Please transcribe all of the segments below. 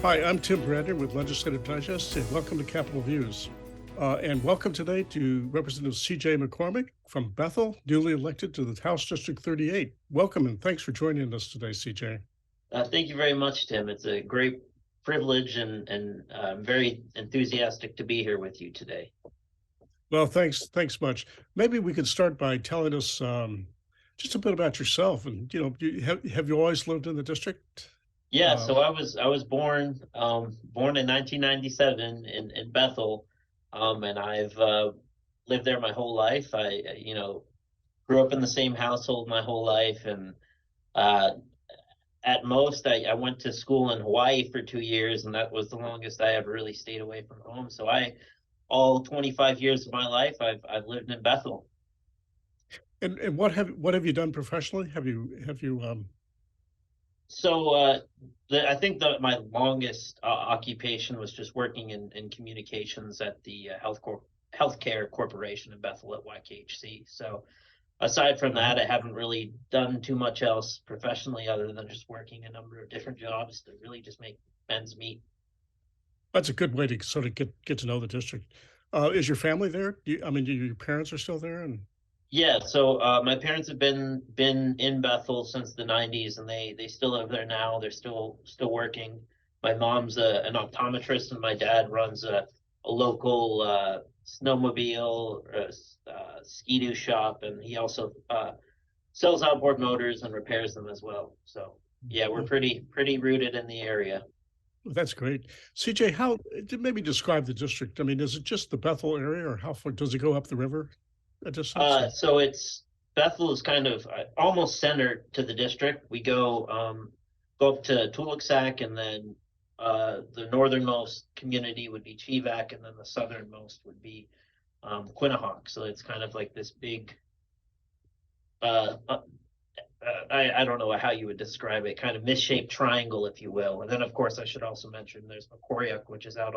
Hi, I'm Tim Bradner with Legislative Digest, and welcome to Capitol Views. And welcome today to Representative C.J. McCormick from Bethel, newly elected to the House District 38. Welcome and thanks for joining us today, C.J. Thank you very much, Tim. It's a great privilege and I'm very enthusiastic to be here with you today. Well, thanks much. Maybe we could start by telling us just a bit about yourself. And have you always lived in the district? Yeah, Uh, so I was born in 1997 in Bethel, and I've lived there my whole life. I grew up in the same household my whole life, and uh, at most I went to school in Hawaii for 2 years, and that was the longest I ever really stayed away from home. So all 25 years of my life, I've lived in Bethel. and what have you done professionally? Have you So I think that my longest occupation was just working in communications at the Healthcare Corporation in Bethel at YKHC. So aside from uh, that, I haven't really done too much else professionally other than just working a number of different jobs to really just make ends meet. that's a good way to sort of get to know the district. Is your family there? Your parents are still there, and Yeah, so my parents have been in Bethel since the '90s, and they still live there now. They're still working. My mom's an optometrist, and my dad runs a local snowmobile ski-doo shop, and he also sells outboard motors and repairs them as well. So yeah, we're oh, pretty rooted in the area. that's great. CJ, maybe describe the district? I mean, is it just the Bethel area, or how far does it go up the river a distance? So it's Bethel is kind of almost centered to the district. We go up to Tulaksak, and then the northernmost community would be Chivak, and then the southernmost would be Quinnahock. So it's kind of like this big. Uh, uh, I don't know how you would describe it, kind of misshaped triangle, if you will. And then, of course, I should also mention there's McCormick, which is out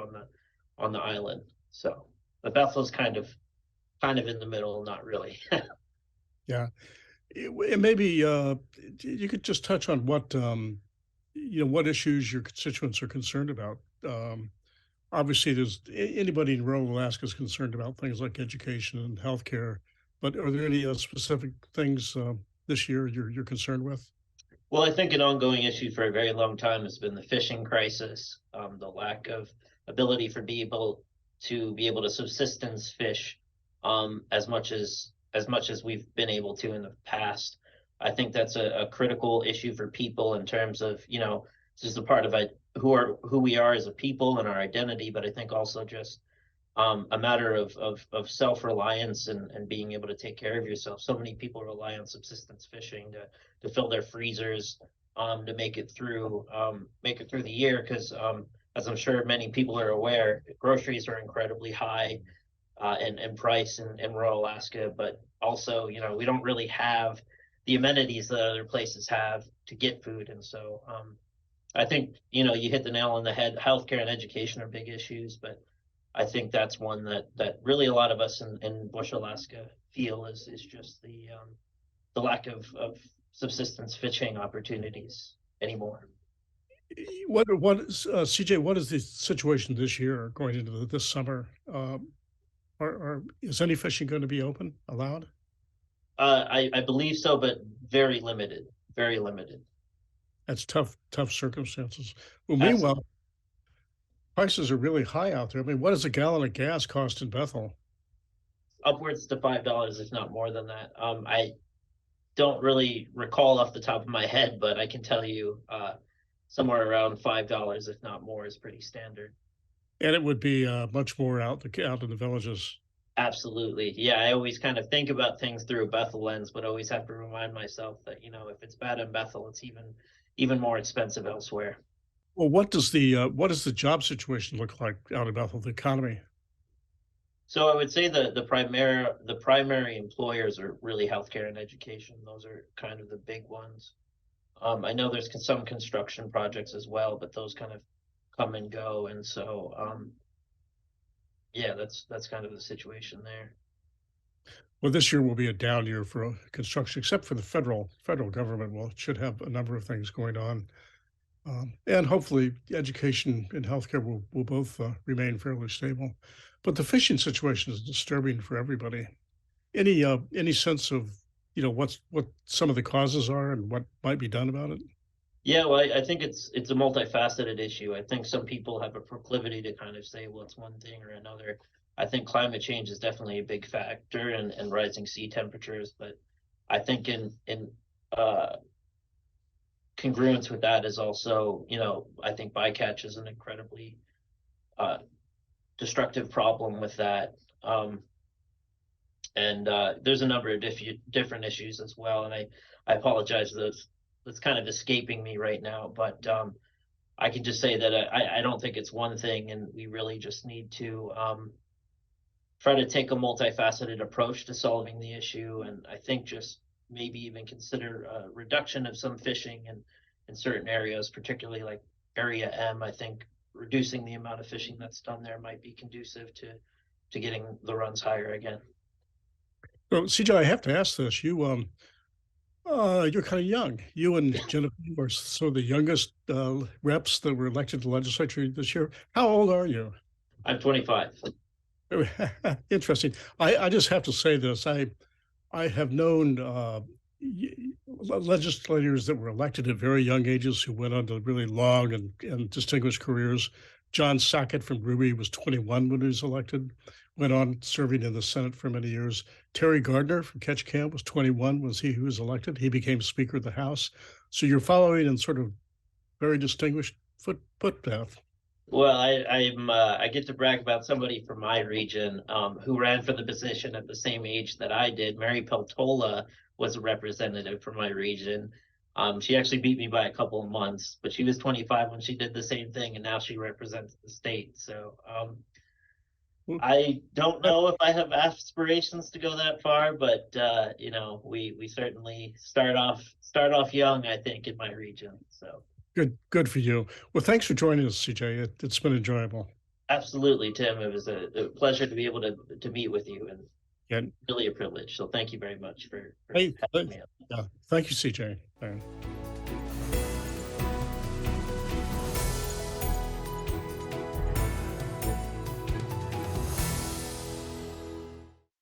on the island. So, but Bethel's kind of in the middle, not really. Yeah, and maybe you could just touch on what issues your constituents are concerned about. Um, Obviously, anybody in rural Alaska is concerned about things like education and healthcare, but are there any specific things this year you're concerned with? Well, I think an ongoing issue for a very long time has been the fishing crisis, the lack of ability for people to be able to subsistence fish as much as we've been able to in the past. I think that's a critical issue for people in terms of, this is a part of who we are as a people and our identity, but I think also just a matter of self-reliance and being able to take care of yourself. So many people rely on subsistence fishing to fill their freezers, to make it through the year. Because as I'm sure many people are aware, groceries are incredibly high in price in rural Alaska, but also, we don't really have the amenities that other places have to get food. And so I think, you hit the nail on the head. Healthcare and education are big issues, but I think that's one that really a lot of us in Bush, Alaska feel is just the lack of subsistence fishing opportunities anymore. CJ, what is the situation this year going into this summer? Is any fishing going to be allowed? I believe so, but very limited, very limited. That's tough circumstances. Well, meanwhile, Absolutely. prices are really high out there. I mean, what does a gallon of gas cost in Bethel? Upwards to $5, if not more than that. I don't really recall off the top of my head, but I can tell you somewhere around $5, if not more, is pretty standard. And it would be much more out in the villages. Absolutely. Yeah, I always kind of think about things through a Bethel lens, but always have to remind myself that, if it's bad in Bethel, it's even more expensive elsewhere. Well, what does the job situation look like out in Bethel, the economy? So I would say the primary employers are really healthcare and education. Those are kind of the big ones. I know there's some construction projects as well, but those kind of come and go. And so yeah, that's kind of the situation there. Well, this year will be a down year for construction, except for the federal government. Well, it should have a number of things going on. And hopefully, education and healthcare will both remain fairly stable. But the fishing situation is disturbing for everybody. Any sense of what some of the causes are and what might be done about it? Yeah, well, I think it's a multifaceted issue. I think some people have a proclivity to kind of say, well, it's one thing or another. I think climate change is definitely a big factor and rising sea temperatures, but I think in uh congruence with that is also, I think bycatch is an incredibly uh destructive problem with that. And there's a number of different issues as well. And I apologize that's kind of escaping me right now, but I can just say that I don't think it's one thing, and we really just need to try to take a multifaceted approach to solving the issue. And I think just maybe even consider a reduction of some fishing in certain areas, particularly like Area M. I think reducing the amount of fishing that's done there might be conducive to getting the runs higher again. Well, CJ, I have to ask this. You're kind of young. You and Jennifer are some of the youngest reps that were elected to the legislature this year. How old are you? I'm 25. Interesting. I just have to say this. I have known legislators that were elected at very young ages who went on to really long and distinguished careers. John Sackett from Ruby was 21 when he was elected, went on serving in the Senate for many years. Terry Gardner from Ketchikan was 21 was he who was elected. He became Speaker of the House. So you're following in sort of very distinguished footpath. Well, I get to brag about somebody from my region who ran for the position at the same age that I did. Mary Peltola was a representative from my region. She actually beat me by a couple of months, but she was 25 when she did the same thing, and now she represents the state. So Well, I don't know if I have aspirations to go that far, but we certainly start off young, I think, in my region. So good for you. Well, thanks for joining us, CJ. It's been enjoyable. absolutely, Tim. It was a pleasure to be able to meet with you, and Yeah. really a privilege. So thank you very much for Hey, having me on. yeah. Thank you, CJ.